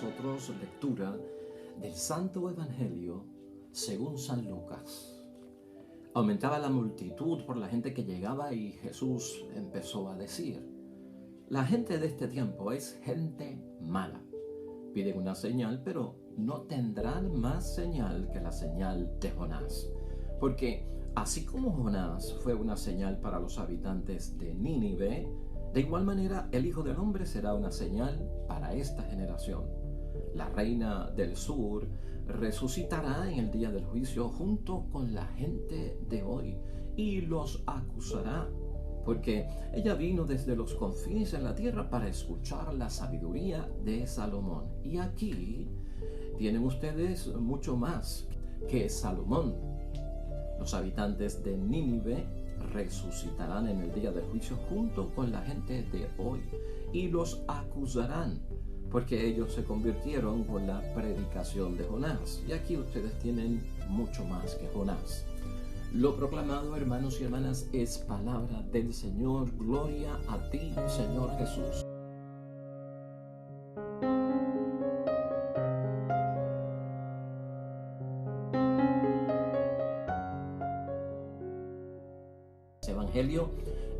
nosotros lectura del Santo Evangelio según San Lucas. Aumentaba la multitud por la gente que llegaba y Jesús empezó a decir: la gente de este tiempo es gente mala. Piden una señal, pero no tendrán más señal que la señal de Jonás. Porque así como Jonás fue una señal para los habitantes de Nínive, de igual manera el Hijo del Hombre será una señal para esta generación. La reina del sur resucitará en el día del juicio junto con la gente de hoy y los acusará, porque ella vino desde los confines de la tierra para escuchar la sabiduría de Salomón. Y aquí tienen ustedes mucho más que Salomón. Los habitantes de Nínive resucitarán en el día del juicio junto con la gente de hoy y los acusarán, porque ellos se convirtieron con la predicación de Jonás. Y aquí ustedes tienen mucho más que Jonás. Lo proclamado, hermanos y hermanas, es palabra del Señor. Gloria a ti, Señor Jesús. Evangelio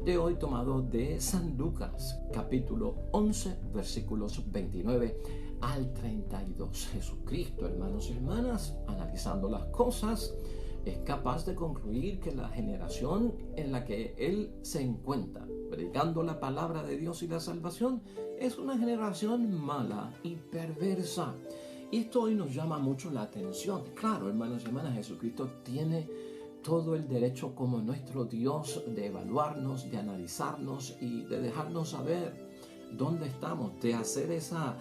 de hoy tomado de San Lucas, capítulo 11, versículos 29 al 32. Jesucristo, hermanos y hermanas, analizando las cosas, es capaz de concluir que la generación en la que Él se encuentra, predicando la palabra de Dios y la salvación, es una generación mala y perversa. Y esto hoy nos llama mucho la atención. Claro, hermanos y hermanas, Jesucristo tiene todo el derecho como nuestro Dios de evaluarnos, de analizarnos y de dejarnos saber dónde estamos, de hacer esa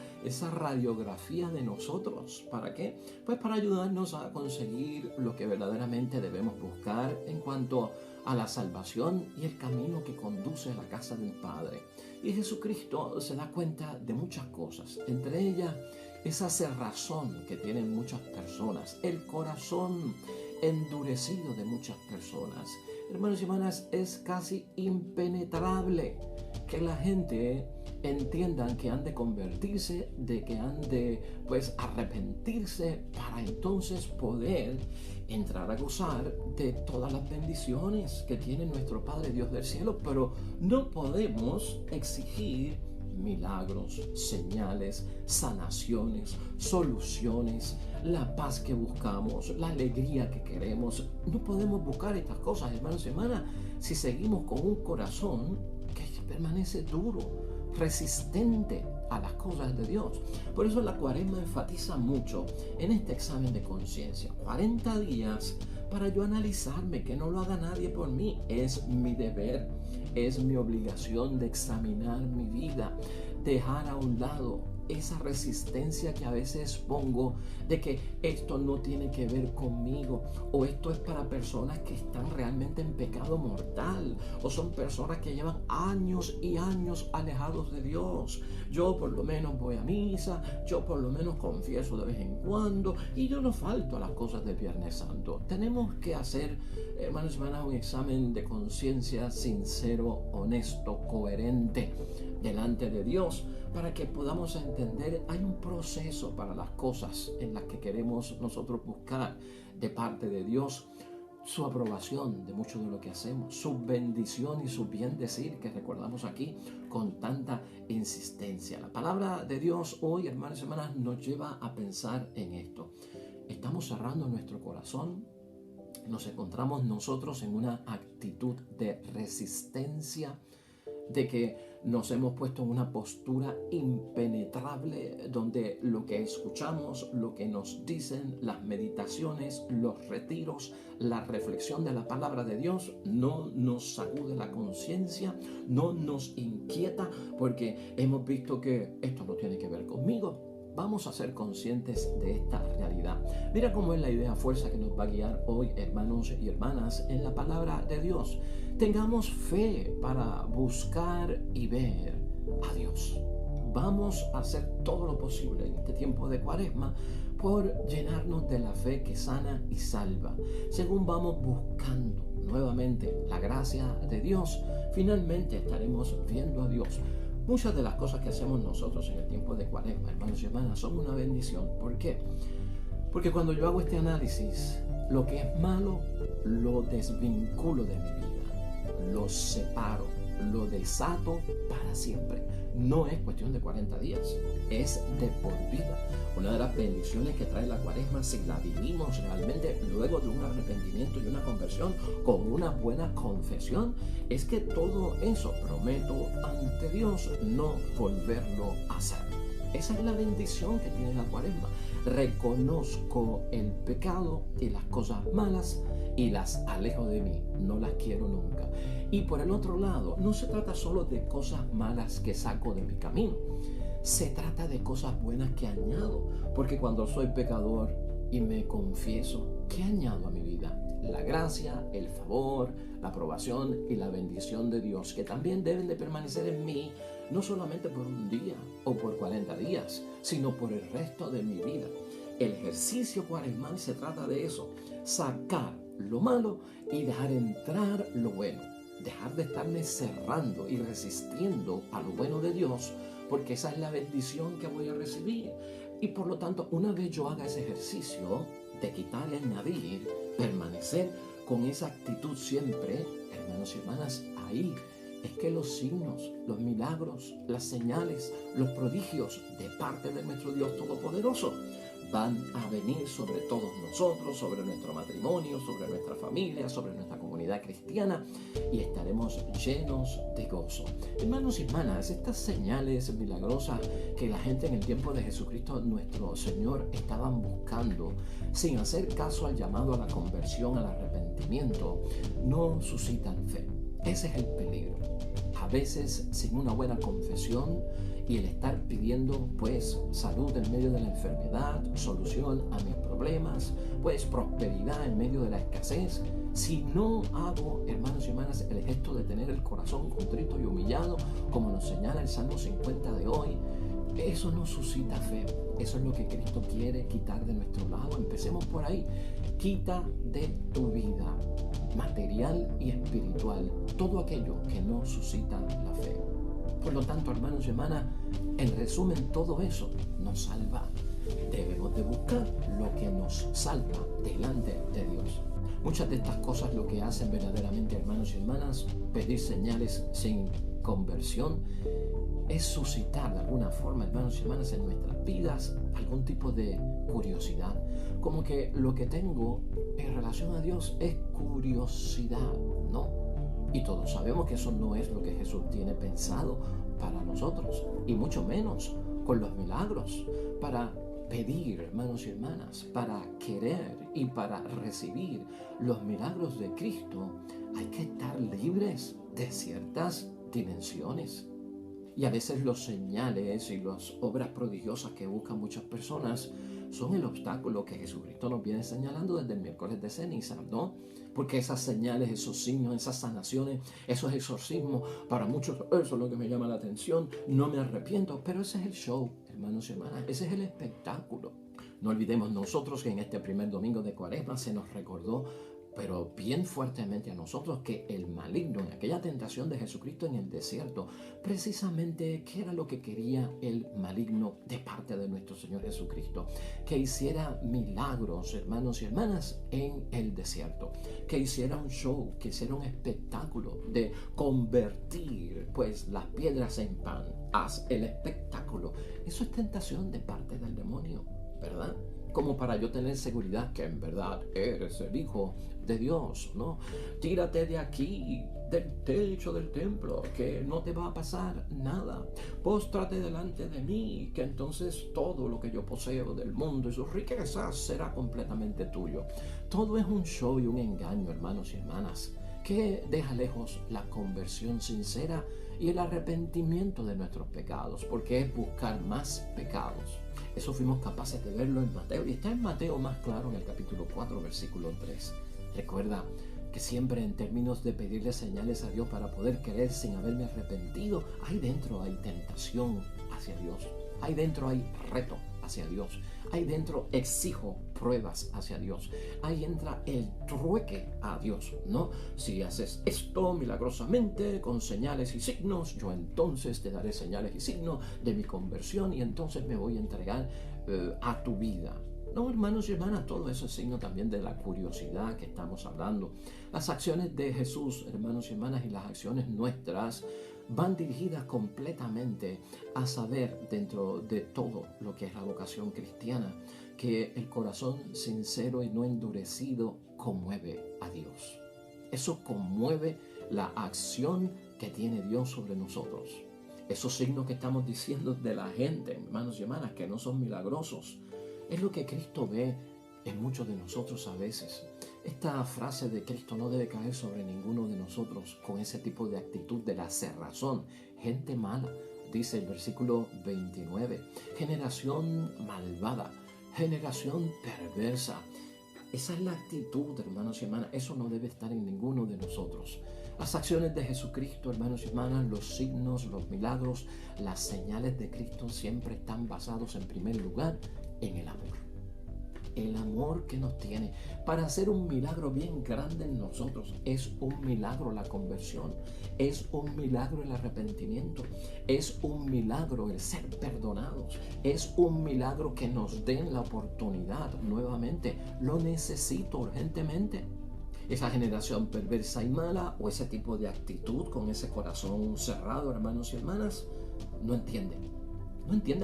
radiografía de nosotros. ¿Para qué? Pues para ayudarnos a conseguir lo que verdaderamente debemos buscar en cuanto a la salvación y el camino que conduce a la casa del Padre. Y Jesucristo se da cuenta de muchas cosas, entre ellas esa cerrazón que tienen muchas personas, el corazón endurecido de muchas personas. Hermanos y hermanas, es casi impenetrable que la gente entiendan que han de convertirse, de que han de arrepentirse para entonces poder entrar a gozar de todas las bendiciones que tiene nuestro Padre Dios del cielo. Pero no podemos exigir milagros, señales, sanaciones, soluciones, la paz que buscamos, la alegría que queremos. No podemos buscar estas cosas, hermanos y hermanas, si seguimos con un corazón que permanece duro, resistente a las cosas de Dios. Por eso la Cuaresma enfatiza mucho en este examen de conciencia. 40 días para yo analizarme, que no lo haga nadie por mí. Es mi deber, es mi obligación de examinar mi vida, dejar a un lado esa resistencia que a veces pongo de que esto no tiene que ver conmigo, o esto es para personas que están realmente en pecado mortal, o son personas que llevan años y años alejados de Dios. Yo por lo menos voy a misa, yo por lo menos confieso de vez en cuando, y yo no falto a las cosas del Viernes Santo. Tenemos que hacer, hermanos y hermanas, un examen de conciencia sincero, honesto, coherente delante de Dios, para que podamos entender, hay un proceso para las cosas en las que queremos nosotros buscar de parte de Dios su aprobación de mucho de lo que hacemos, su bendición y su bien decir, que recordamos aquí con tanta insistencia. La palabra de Dios hoy, hermanos y hermanas, nos lleva a pensar en esto. Estamos cerrando nuestro corazón, nos encontramos nosotros en una actitud de resistencia, de que nos hemos puesto en una postura impenetrable, donde lo que escuchamos, lo que nos dicen, las meditaciones, los retiros, la reflexión de la palabra de Dios no nos sacude la conciencia, no nos inquieta, porque hemos visto que esto no tiene que ver conmigo. Vamos a ser conscientes de esta realidad. Mira cómo es la idea fuerza que nos va a guiar hoy, hermanos y hermanas, en la palabra de Dios. Tengamos fe para buscar y ver a Dios. Vamos a hacer todo lo posible en este tiempo de Cuaresma por llenarnos de la fe que sana y salva. Según vamos buscando nuevamente la gracia de Dios, finalmente estaremos viendo a Dios. Muchas de las cosas que hacemos nosotros en el tiempo de Cuaresma, hermanos y hermanas, son una bendición. ¿Por qué? Porque cuando yo hago este análisis, lo que es malo lo desvinculo de mi vida, lo separo, lo desato para siempre. No es cuestión de 40 días, es de por vida. Una de las bendiciones que trae la Cuaresma, si la vivimos realmente luego de un arrepentimiento y una conversión con una buena confesión, es que todo eso prometo ante Dios no volverlo a hacer. Esa es la bendición que tiene la Cuaresma. Reconozco el pecado y las cosas malas y las alejo de mí, no las quiero nunca. Y por el otro lado, no se trata solo de cosas malas que saco de mi camino, se trata de cosas buenas que añado, porque cuando soy pecador y me confieso, ¿qué añado a mi vida? La gracia, el favor, la aprobación y la bendición de Dios, que también deben de permanecer en mí, no solamente por un día o por 40 días, sino por el resto de mi vida. El ejercicio cuaresmal se trata de eso, sacar lo malo y dejar entrar lo bueno, dejar de estarme cerrando y resistiendo a lo bueno de Dios, porque esa es la bendición que voy a recibir. Y por lo tanto, una vez yo haga ese ejercicio de quitar y añadir, permanecer con esa actitud siempre, hermanos y hermanas, ahí es que los signos, los milagros, las señales, los prodigios de parte de nuestro Dios Todopoderoso van a venir sobre todos nosotros, sobre nuestro matrimonio, sobre nuestra familia, sobre nuestra comunidad cristiana, y estaremos llenos de gozo. Hermanos y hermanas, estas señales milagrosas que la gente en el tiempo de Jesucristo nuestro Señor estaban buscando, sin hacer caso al llamado a la conversión, al arrepentimiento, no suscitan fe. Ese es el peligro. A veces, sin una buena confesión y el estar pidiendo pues salud en medio de la enfermedad, solución a mis problemas, pues prosperidad en medio de la escasez, si no hago, hermanos y hermanas, el gesto de tener el corazón contrito y humillado, como nos señala el Salmo 50 de hoy, eso no suscita fe. Eso es lo que Cristo quiere quitar de nuestro lado. Empecemos por ahí. Quita de tu vida material y espiritual todo aquello que no suscita la fe. Por lo tanto, hermanos y hermanas, en resumen, todo eso nos salva. Debemos de buscar lo que nos salva delante de Dios. Muchas de estas cosas lo que hacen verdaderamente, hermanos y hermanas, pedir señales sin conversión, es suscitar de alguna forma, hermanos y hermanas, en nuestras vidas algún tipo de curiosidad. Como que lo que tengo en relación a Dios es curiosidad, ¿no? Y todos sabemos que eso no es lo que Jesús tiene pensado para nosotros, y mucho menos con los milagros. Para pedir, hermanos y hermanas, para querer y para recibir los milagros de Cristo, hay que estar libres de ciertas dimensiones. Y a veces los señales y las obras prodigiosas que buscan muchas personas son el obstáculo que Jesucristo nos viene señalando desde el miércoles de ceniza, ¿no? Porque esas señales, esos signos, esas sanaciones, esos exorcismos, para muchos eso es lo que me llama la atención, no me arrepiento, pero ese es el show, hermanos y hermanas, ese es el espectáculo. No olvidemos nosotros que en este primer domingo de Cuaresma se nos recordó, pero bien fuertemente a nosotros, que el maligno, en aquella tentación de Jesucristo en el desierto, precisamente, ¿qué era lo que quería el maligno de parte de nuestro Señor Jesucristo? Que hiciera milagros, hermanos y hermanas, en el desierto, que hiciera un show, que hiciera un espectáculo de convertir pues las piedras en pan. Haz el espectáculo. Eso es tentación de parte del demonio, ¿verdad? Como para yo tener seguridad que en verdad eres el Hijo de Dios, ¿no? Tírate de aquí, del techo del templo, que no te va a pasar nada. Póstrate delante de mí, que entonces todo lo que yo poseo del mundo y sus riquezas será completamente tuyo. Todo es un show y un engaño, hermanos y hermanas, que deja lejos la conversión sincera y el arrepentimiento de nuestros pecados, porque es buscar más pecados. Eso fuimos capaces de verlo en Mateo, y está en Mateo más claro en el capítulo 4, versículo 3. Recuerda que siempre en términos de pedirle señales a Dios para poder creer sin haberme arrepentido, ahí dentro hay tentación hacia Dios, ahí dentro hay reto hacia Dios. Ahí dentro exijo pruebas hacia Dios. Ahí entra el trueque a Dios, ¿no? Si haces esto milagrosamente con señales y signos, yo entonces te daré señales y signos de mi conversión y entonces me voy a entregar a tu vida. No, hermanos y hermanas, todo eso es signo también de la curiosidad que estamos hablando. Las acciones de Jesús, hermanos y hermanas, y las acciones nuestras van dirigidas completamente a saber, dentro de todo lo que es la vocación cristiana, que el corazón sincero y no endurecido conmueve a Dios. Eso conmueve la acción que tiene Dios sobre nosotros. Esos signos que estamos diciendo de la gente, hermanos y hermanas, que no son milagrosos, es lo que Cristo ve en muchos de nosotros a veces. Esta frase de Cristo no debe caer sobre ninguno de nosotros con ese tipo de actitud de la cerrazón. Gente mala, dice el versículo 29. Generación malvada, generación perversa. Esa es la actitud, hermanos y hermanas. Eso no debe estar en ninguno de nosotros. Las acciones de Jesucristo, hermanos y hermanas, los signos, los milagros, las señales de Cristo siempre están basados en primer lugar en el amor. El amor que nos tiene para hacer un milagro bien grande en nosotros. Es un milagro la conversión, es un milagro el arrepentimiento, es un milagro el ser perdonados, es un milagro que nos den la oportunidad nuevamente. Lo necesito urgentemente. Esa generación perversa y mala, o ese tipo de actitud con ese corazón cerrado, hermanos y hermanas, no entiende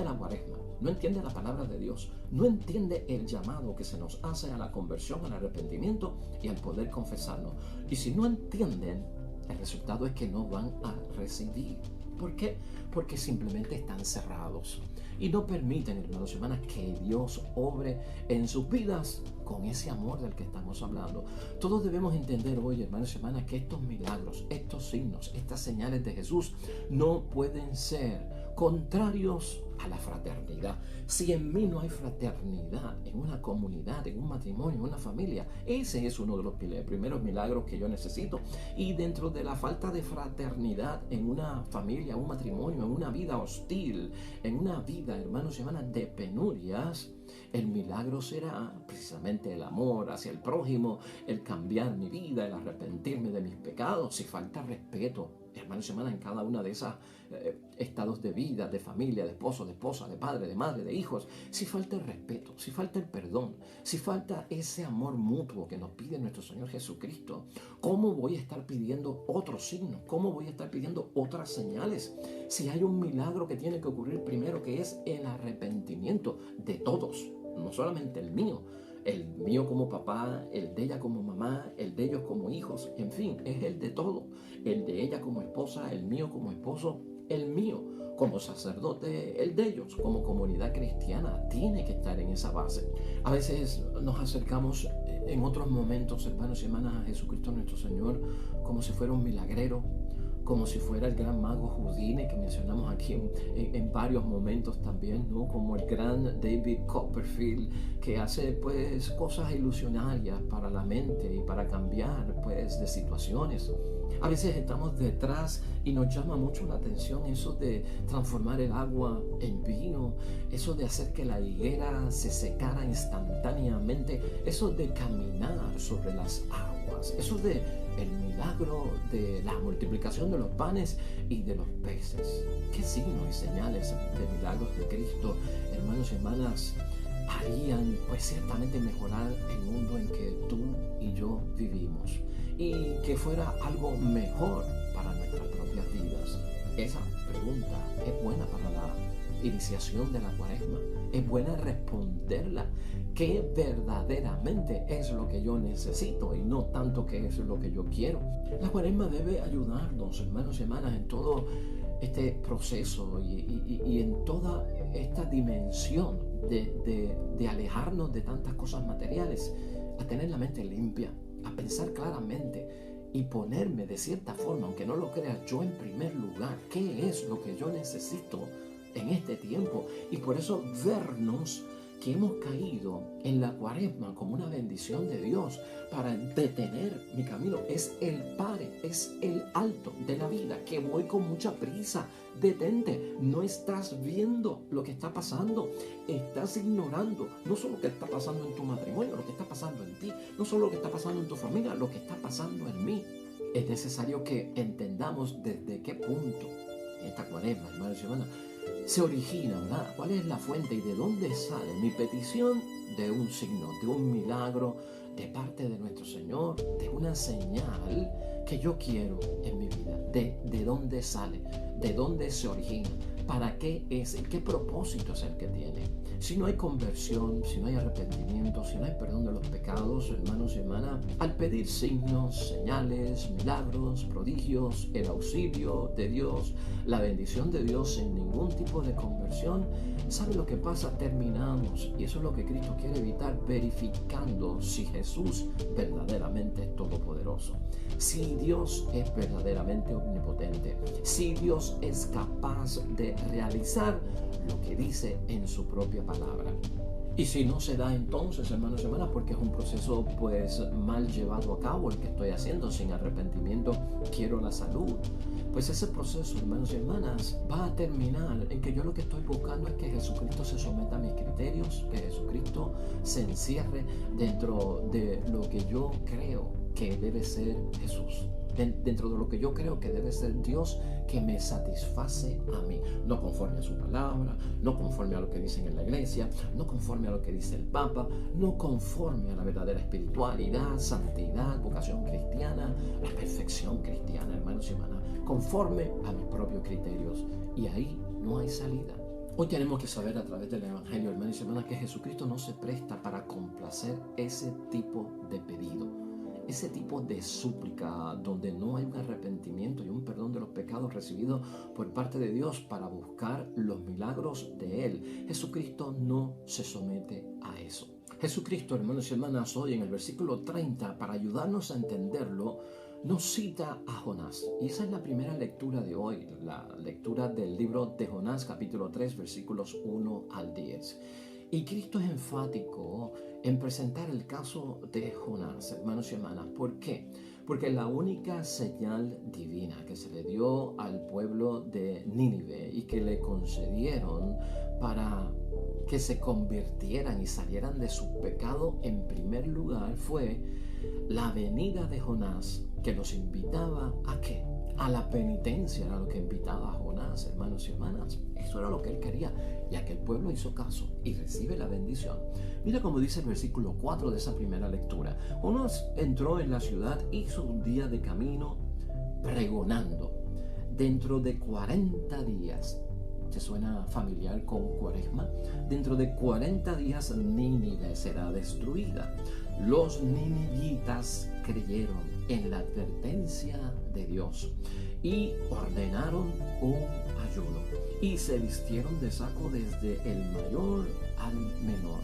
la Cuaresma. No entiende la palabra de Dios, no entiende el llamado que se nos hace a la conversión, al arrepentimiento y al poder confesarnos. Y si no entienden, el resultado es que no van a recibir. ¿Por qué? Porque simplemente están cerrados y no permiten, hermanos y hermanas, que Dios obre en sus vidas con ese amor del que estamos hablando. Todos debemos entender hoy, hermanos y hermanas, que estos milagros, estos signos, estas señales de Jesús no pueden ser contrarios a la fraternidad. Si en mí no hay fraternidad, en una comunidad, en un matrimonio, en una familia, ese es uno de los primeros milagros que yo necesito. Y dentro de la falta de fraternidad en una familia, un matrimonio, en una vida hostil, en una vida, hermanos y hermanas, de penurias, el milagro será precisamente el amor hacia el prójimo, el cambiar mi vida, el arrepentirme de mis pecados. Si falta respeto, hermanos y hermanas, en cada una de esas estados de vida, de familia, de esposo, de esposa, de padre, de madre, de hijos, si falta el respeto, si falta el perdón, si falta ese amor mutuo que nos pide nuestro Señor Jesucristo, ¿cómo voy a estar pidiendo otros signos? ¿Cómo voy a estar pidiendo otras señales? Si hay un milagro que tiene que ocurrir primero, que es el arrepentimiento de todos, no solamente el mío como papá, el de ella como mamá, el de ellos como hijos, en fin, es el de todo, el de ella como esposa, el mío como esposo, el mío como sacerdote, el de ellos como comunidad cristiana, tiene que estar en esa base. A veces nos acercamos en otros momentos, hermanos y hermanas, a Jesucristo nuestro Señor como si fuera un milagrero, como si fuera el gran mago Houdini que mencionamos aquí en varios momentos también, ¿no? Como el gran David Copperfield, que hace pues cosas ilusionarias para la mente y para cambiar pues de situaciones. A veces estamos detrás y nos llama mucho la atención eso de transformar el agua en vino, eso de hacer que la higuera se secara instantáneamente, eso de caminar sobre las aguas, eso de el milagro de la multiplicación de los panes y de los peces. ¿Qué signos y señales de milagros de Cristo, hermanos y hermanas, harían pues ciertamente mejorar el mundo en que tú y yo vivimos y que fuera algo mejor para nuestras propias vidas? Esa pregunta es buena para la iniciación de la Cuaresma. Es buena responderla. ¿Qué verdaderamente es lo que yo necesito y no tanto qué es lo que yo quiero? La Cuaresma debe ayudarnos, hermanos y hermanas, en todo este proceso y en toda esta dimensión de alejarnos de tantas cosas materiales, a tener la mente limpia, a pensar claramente y ponerme de cierta forma, aunque no lo crea, yo en primer lugar, ¿qué es lo que yo necesito en este tiempo? Y por eso vernos que hemos caído en la Cuaresma como una bendición de Dios para detener mi camino. Es el pare, es el alto de la vida, que voy con mucha prisa. Detente, no estás viendo lo que está pasando, estás ignorando no solo lo que está pasando en tu matrimonio, lo que está pasando en ti, no solo lo que está pasando en tu familia, lo que está pasando en mí. Es necesario que entendamos desde qué punto esta Cuaresma, hermanos y hermanas, se origina, ¿verdad? ¿Cuál es la fuente y de dónde sale mi petición? De un signo, de un milagro de parte de nuestro Señor, de una señal que yo quiero en mi vida. ¿De dónde sale? ¿De dónde se origina? ¿Para qué es? ¿Qué propósito es el que tiene? Si no hay conversión, si no hay arrepentimiento, si no hay perdón de los pecados, hermanos y hermanas, al pedir signos, señales, milagros, prodigios, el auxilio de Dios, la bendición de Dios sin ningún tipo de conversión, ¿sabe lo que pasa? Terminamos, y eso es lo que Cristo quiere evitar, verificando si Jesús verdaderamente es todopoderoso, si Dios es verdaderamente omnipotente, si Dios es capaz de realizar lo que dice en su propia palabra. Y si no se da entonces, hermanos y hermanas, porque es un proceso pues mal llevado a cabo el que estoy haciendo, sin arrepentimiento, quiero la salud, pues ese proceso, hermanos y hermanas, va a terminar en que yo lo que estoy buscando es que Jesucristo se someta a mis criterios, que Jesucristo se encierre dentro de lo que yo creo que debe ser Jesús, dentro de lo que yo creo que debe ser Dios, que me satisface a mí, no conforme a su palabra, no conforme a lo que dicen en la iglesia, no conforme a lo que dice el Papa, no conforme a la verdadera espiritualidad, santidad, vocación cristiana, la perfección cristiana, hermanos y hermanas, conforme a mis propios criterios, y ahí no hay salida. Hoy tenemos que saber a través del Evangelio, hermanos y hermanas, que Jesucristo no se presta para complacer ese tipo de pedido, ese tipo de súplica donde no hay un arrepentimiento y un perdón de los pecados recibidos por parte de Dios para buscar los milagros de Él. Jesucristo no se somete a eso. Jesucristo, hermanos y hermanas, hoy en el versículo 30, para ayudarnos a entenderlo, nos cita a Jonás. Y esa es la primera lectura de hoy, la lectura del libro de Jonás, capítulo 3, versículos 1 al 10. Y Cristo es enfático en presentar el caso de Jonás, hermanos y hermanas. ¿Por qué? Porque la única señal divina que se le dio al pueblo de Nínive y que le concedieron para que se convirtieran y salieran de su pecado, en primer lugar fue la venida de Jonás, que los invitaba ¿a qué? A la penitencia. Era lo que invitaba a Jonás, hermanos y hermanas. Eso era lo que él quería, y aquel pueblo hizo caso y recibe la bendición. Mira cómo dice el versículo 4 de esa primera lectura. Jonás entró en la ciudad, hizo un día de camino pregonando. Dentro de 40 días, ¿te suena familiar con Cuaresma? Dentro de 40 días Nínive será destruida. Los ninivitas creyeron en la advertencia de Dios y ordenaron un ayuno y se vistieron de saco desde el mayor al menor.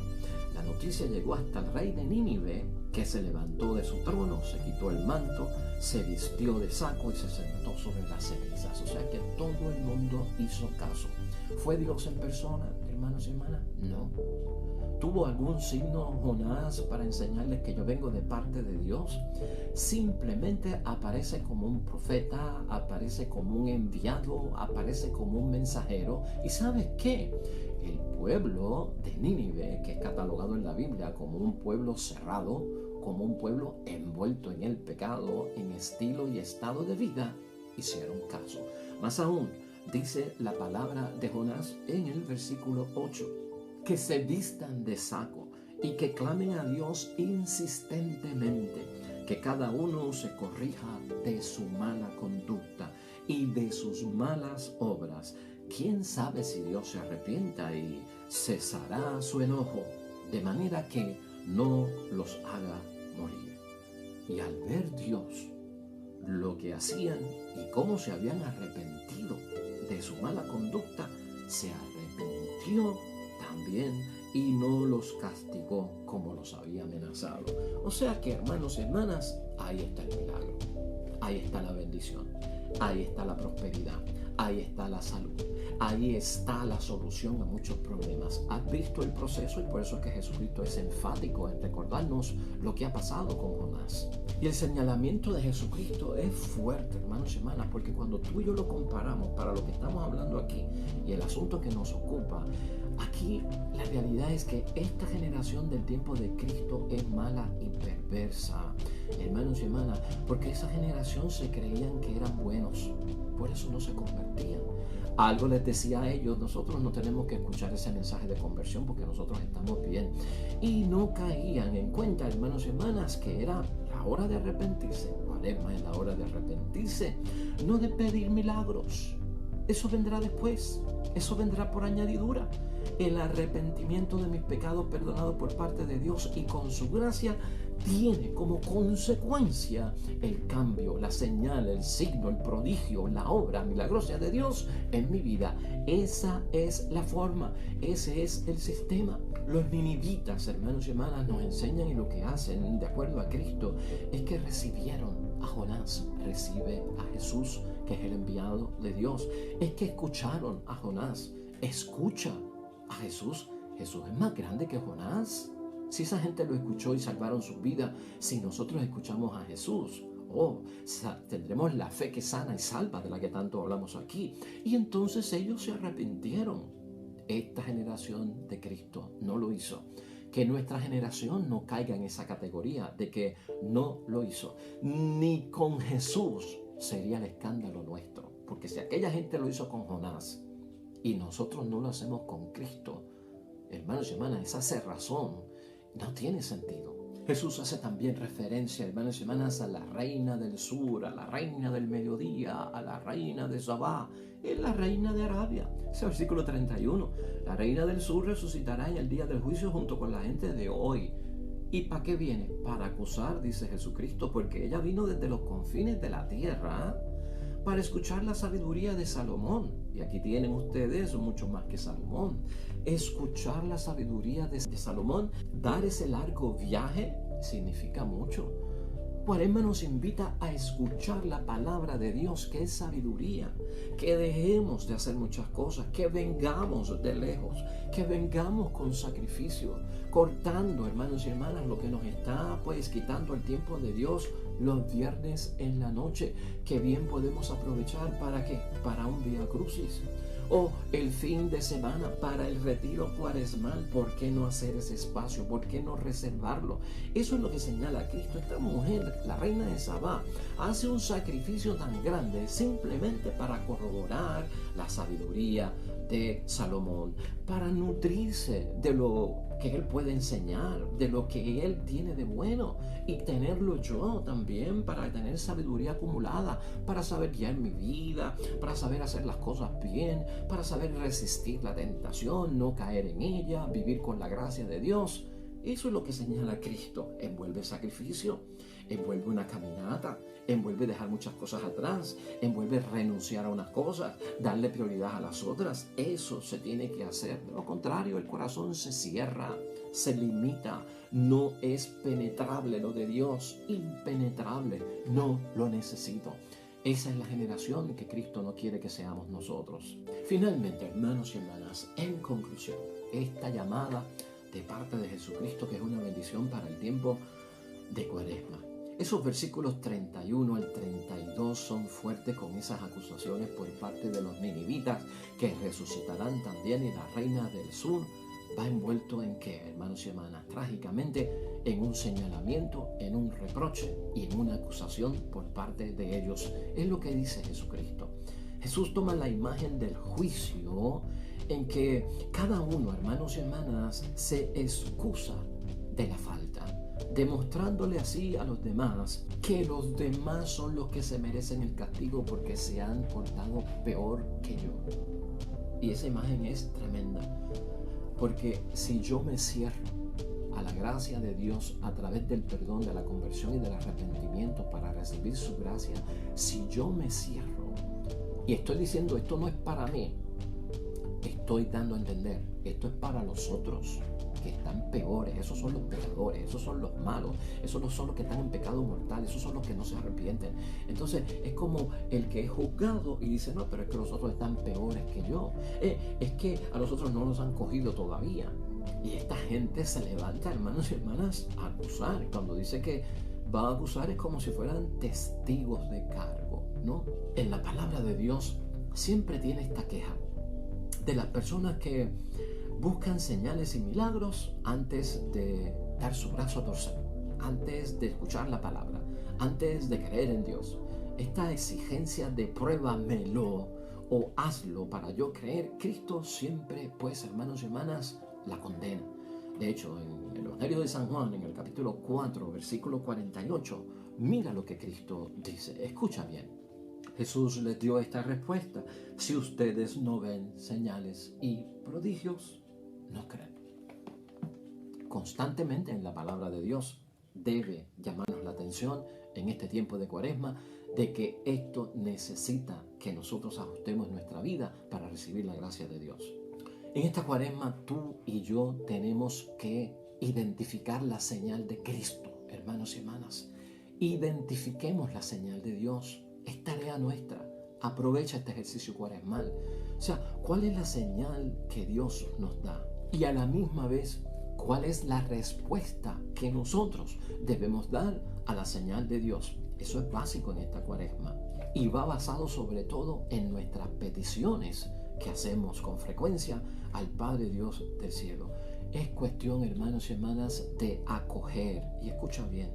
La noticia llegó hasta el rey de Nínive, que se levantó de su trono, se quitó el manto, se vistió de saco y se sentó sobre las cenizas. O sea que todo el mundo hizo caso. ¿Fue Dios en persona, hermanos y hermanas? No. ¿Tuvo algún signo Jonás para enseñarles que yo vengo de parte de Dios? Simplemente aparece como un profeta, aparece como un enviado, aparece como un mensajero. ¿Y sabes qué? El pueblo de Nínive, que es catalogado en la Biblia como un pueblo cerrado, como un pueblo envuelto en el pecado, en estilo y estado de vida, hicieron caso. Más aún, dice la palabra de Jonás en el versículo 8, que se vistan de saco y que clamen a Dios insistentemente, que cada uno se corrija de su mala conducta y de sus malas obras. ¿Quién sabe si Dios se arrepienta y cesará su enojo, de manera que no los haga morir? Y al ver Dios lo que hacían y cómo se habían arrepentido de su mala conducta, se arrepintió también y no los castigó como los había amenazado. O sea que, hermanos y hermanas, ahí está el milagro, ahí está la bendición, ahí está la prosperidad, ahí está la salud. Ahí está la solución a muchos problemas. Has visto el proceso y por eso es que Jesucristo es enfático en recordarnos lo que ha pasado con Jonás. Y el señalamiento de Jesucristo es fuerte, hermanos y hermanas, porque cuando tú y yo lo comparamos para lo que estamos hablando aquí y el asunto que nos ocupa, aquí la realidad es que esta generación del tiempo de Cristo es mala y perversa, hermanos y hermanas, porque esa generación se creían que eran buenos, por eso no se convertían. Algo les decía a ellos: nosotros no tenemos que escuchar ese mensaje de conversión porque nosotros estamos bien. Y no caían en cuenta, hermanos y hermanas, que era la hora de arrepentirse. Cuaresma es la hora de arrepentirse, no de pedir milagros. Eso vendrá después, eso vendrá por añadidura. El arrepentimiento de mis pecados perdonados por parte de Dios y con su gracia tiene como consecuencia el cambio, la señal, el signo, el prodigio, la obra milagrosa de Dios en mi vida. Esa es la forma, ese es el sistema. Los ninivitas, hermanos y hermanas, nos enseñan y lo que hacen de acuerdo a Cristo es que recibieron a Jonás, recibe a Jesús, que es el enviado de Dios. Es que escucharon a Jonás, escucha a Jesús. Jesús es más grande que Jonás. Si esa gente lo escuchó y salvaron su vida, si nosotros escuchamos a Jesús, tendremos la fe que sana y salva de la que tanto hablamos aquí. Y entonces ellos se arrepintieron. Esta generación de Cristo no lo hizo. Que nuestra generación no caiga en esa categoría de que no lo hizo. Ni con Jesús sería el escándalo nuestro. Porque si aquella gente lo hizo con Jonás y nosotros no lo hacemos con Cristo, hermanos y hermanas, esa cerrazón no tiene sentido. Jesús hace también referencia, hermanos y hermanas, a la reina del sur, a la reina del mediodía, a la reina de Sabá, es la reina de Arabia. Ese versículo 31. La reina del sur resucitará en el día del juicio junto con la gente de hoy. ¿Y para qué viene? Para acusar, dice Jesucristo, porque ella vino desde los confines de la tierra para escuchar la sabiduría de Salomón. Y aquí tienen ustedes mucho más que Salomón. Escuchar la sabiduría de Salomón, dar ese largo viaje, significa mucho. Cuaresma nos invita a escuchar la palabra de Dios, que es sabiduría, que dejemos de hacer muchas cosas, que vengamos de lejos, que vengamos con sacrificio, cortando, hermanos y hermanas, lo que nos está quitando el tiempo de Dios los viernes en la noche, que bien podemos aprovechar ¿para qué? Para un Vía Crucis. O el fin de semana para el retiro cuaresmal. ¿Por qué no hacer ese espacio? ¿Por qué no reservarlo? Eso es lo que señala Cristo. Esta mujer, la reina de Sabá, hace un sacrificio tan grande simplemente para corroborar la sabiduría de Salomón, para nutrirse de lo que él puede enseñar, de lo que él tiene de bueno, y tenerlo yo también, para tener sabiduría acumulada, para saber guiar mi vida, para saber hacer las cosas bien, para saber resistir la tentación, no caer en ella, vivir con la gracia de Dios. Eso es lo que señala Cristo. Envuelve sacrificio, envuelve una caminata, envuelve dejar muchas cosas atrás, envuelve renunciar a unas cosas, darle prioridad a las otras. Eso se tiene que hacer. De lo contrario, el corazón se cierra, se limita, no es penetrable lo de Dios, impenetrable, no lo necesito. Esa es la generación que Cristo no quiere que seamos nosotros. Finalmente, hermanos y hermanas, en conclusión, esta llamada de parte de Jesucristo, que es una bendición para el tiempo de Cuaresma. Esos versículos 31 al 32 son fuertes con esas acusaciones por parte de los ninivitas, que resucitarán también, y la reina del sur va envuelto en ¿qué, hermanos y hermanas? Trágicamente en un señalamiento, en un reproche y en una acusación por parte de ellos. Es lo que dice Jesucristo. Jesús toma la imagen del juicio en que cada uno, hermanos y hermanas, se excusa de la falta, demostrándole así a los demás que los demás son los que se merecen el castigo porque se han portado peor que yo. Y esa imagen es tremenda, porque si yo me cierro a la gracia de Dios a través del perdón, de la conversión y del arrepentimiento para recibir su gracia, si yo me cierro y estoy diciendo esto no es para mí, estoy dando a entender, esto es para los otros, que están peores, esos son los pecadores, esos son los malos, esos no son los que están en pecado mortal, esos son los que no se arrepienten. Entonces es como el que es juzgado y dice, no, pero es que los otros están peores que yo, es que a los otros no los han cogido todavía. Y esta gente se levanta, hermanos y hermanas, a acusar. Cuando dice que va a acusar es como si fueran testigos de cargo, ¿no? En la palabra de Dios siempre tiene esta queja de las personas que buscan señales y milagros antes de dar su brazo a torcer, antes de escuchar la palabra, antes de creer en Dios. Esta exigencia de pruébamelo o hazlo para yo creer, Cristo siempre, pues, hermanos y hermanas, la condena. De hecho, en el Evangelio de San Juan, en el capítulo 4, versículo 48, mira lo que Cristo dice. Escucha bien. Jesús les dio esta respuesta: si ustedes no ven señales y prodigios, no creen. Constantemente en la palabra de Dios debe llamarnos la atención en este tiempo de Cuaresma de que esto necesita que nosotros ajustemos nuestra vida para recibir la gracia de Dios. En esta Cuaresma tú y yo tenemos que identificar la señal de Cristo, hermanos y hermanas. Identifiquemos la señal de Dios. Es tarea nuestra. Aprovecha este ejercicio cuaresmal. O sea, ¿cuál es la señal que Dios nos da? Y a la misma vez, ¿cuál es la respuesta que nosotros debemos dar a la señal de Dios? Eso es básico en esta Cuaresma. Y va basado sobre todo en nuestras peticiones que hacemos con frecuencia al Padre Dios del cielo. Es cuestión, hermanos y hermanas, de acoger, y escucha bien,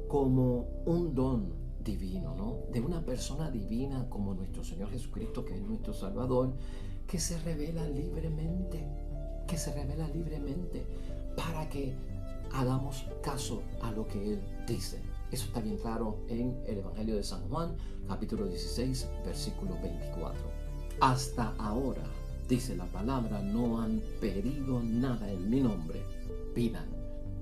como un don divino, ¿no? De una persona divina como nuestro Señor Jesucristo, que es nuestro Salvador, que se revela libremente, para que hagamos caso a lo que Él dice. Eso está bien claro en el Evangelio de San Juan, capítulo 16, versículo 24. Hasta ahora, dice la palabra, no han pedido nada en mi nombre. Pidan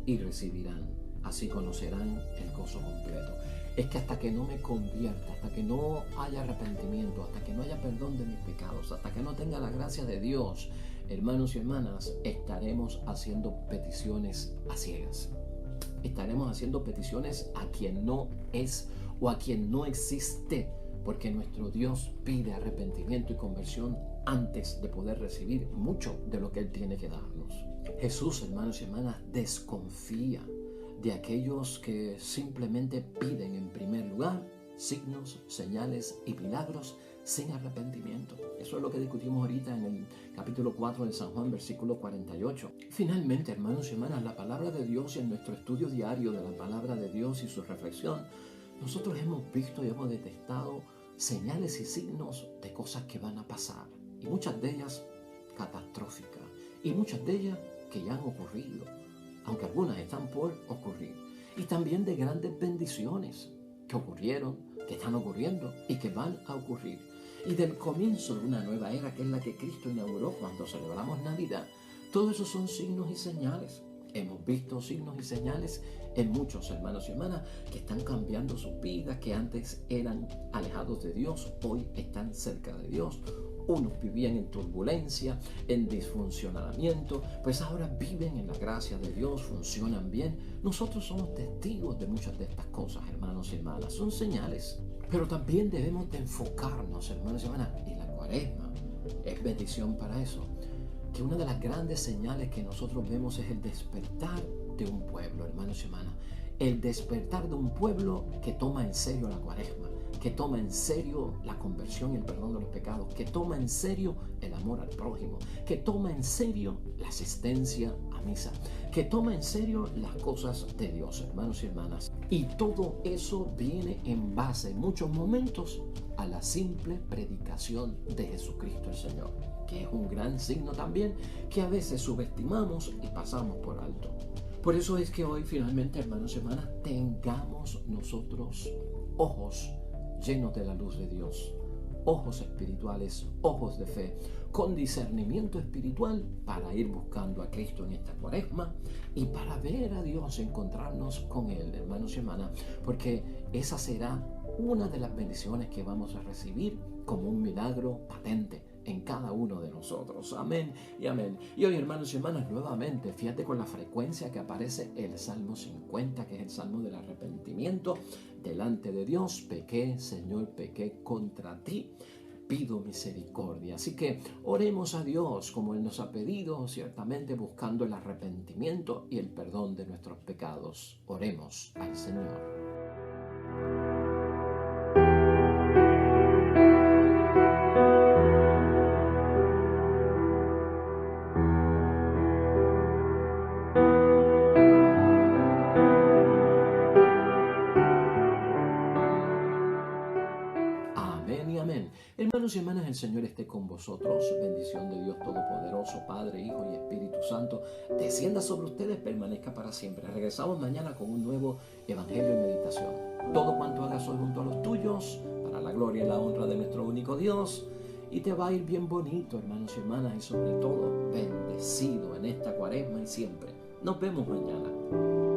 y recibirán. Así conocerán el gozo completo. Es que hasta que no me convierta, hasta que no haya arrepentimiento, hasta que no haya perdón de mis pecados, hasta que no tenga la gracia de Dios, hermanos y hermanas, estaremos haciendo peticiones a ciegas. Estaremos haciendo peticiones a quien no es o a quien no existe, porque nuestro Dios pide arrepentimiento y conversión antes de poder recibir mucho de lo que Él tiene que darnos. Jesús, hermanos y hermanas, desconfía de aquellos que simplemente piden en primer lugar signos, señales y milagros sin arrepentimiento. Eso es lo que discutimos ahorita en el capítulo 4 de San Juan, versículo 48. Finalmente, hermanos y hermanas, la palabra de Dios y en nuestro estudio diario de la palabra de Dios y su reflexión, nosotros hemos visto y hemos detectado señales y signos de cosas que van a pasar, y muchas de ellas catastróficas, y muchas de ellas que ya han ocurrido, aunque algunas están por ocurrir, y también de grandes bendiciones que ocurrieron, que están ocurriendo y que van a ocurrir, y del comienzo de una nueva era que es la que Cristo inauguró cuando celebramos Navidad. Todos esos son signos y señales. Hemos visto signos y señales en muchos hermanos y hermanas que están cambiando sus vidas, que antes eran alejados de Dios, hoy están cerca de Dios. Unos vivían en turbulencia, en disfuncionamiento, pues ahora viven en la gracia de Dios, funcionan bien. Nosotros somos testigos de muchas de estas cosas, hermanos y hermanas. Son señales, pero también debemos de enfocarnos, hermanos y hermanas, y la Cuaresma es bendición para eso. Que una de las grandes señales que nosotros vemos es el despertar de un pueblo, hermanos y hermanas. El despertar de un pueblo que toma en serio la Cuaresma, que toma en serio la conversión y el perdón de los pecados, que toma en serio el amor al prójimo, que toma en serio la asistencia a misa, que toma en serio las cosas de Dios, hermanos y hermanas. Y todo eso viene en base, en muchos momentos, a la simple predicación de Jesucristo el Señor, que es un gran signo también que a veces subestimamos y pasamos por alto. Por eso es que hoy finalmente, hermanos y hermanas, tengamos nosotros ojos llenos de la luz de Dios, ojos espirituales, ojos de fe, con discernimiento espiritual para ir buscando a Cristo en esta Cuaresma y para ver a Dios, encontrarnos con Él, hermanos y hermanas, porque esa será una de las bendiciones que vamos a recibir como un milagro patente en cada uno de nosotros. Amén y amén. Y hoy, hermanos y hermanas, nuevamente, fíjate con la frecuencia que aparece el Salmo 50, que es el Salmo del arrepentimiento delante de Dios. Pequé, Señor, pequé contra ti. Pido misericordia. Así que oremos a Dios como Él nos ha pedido, ciertamente buscando el arrepentimiento y el perdón de nuestros pecados. Oremos al Señor. Amén y amén. Hermanos y hermanas, el Señor esté con vosotros. Bendición de Dios Todopoderoso, Padre, Hijo y Espíritu Santo, descienda sobre ustedes, permanezca para siempre. Regresamos mañana con un nuevo Evangelio y meditación. Todo cuanto hagas hoy junto a los tuyos, para la gloria y la honra de nuestro único Dios. Y te va a ir bien bonito, hermanos y hermanas, y sobre todo bendecido en esta cuaresma y siempre. Nos vemos mañana.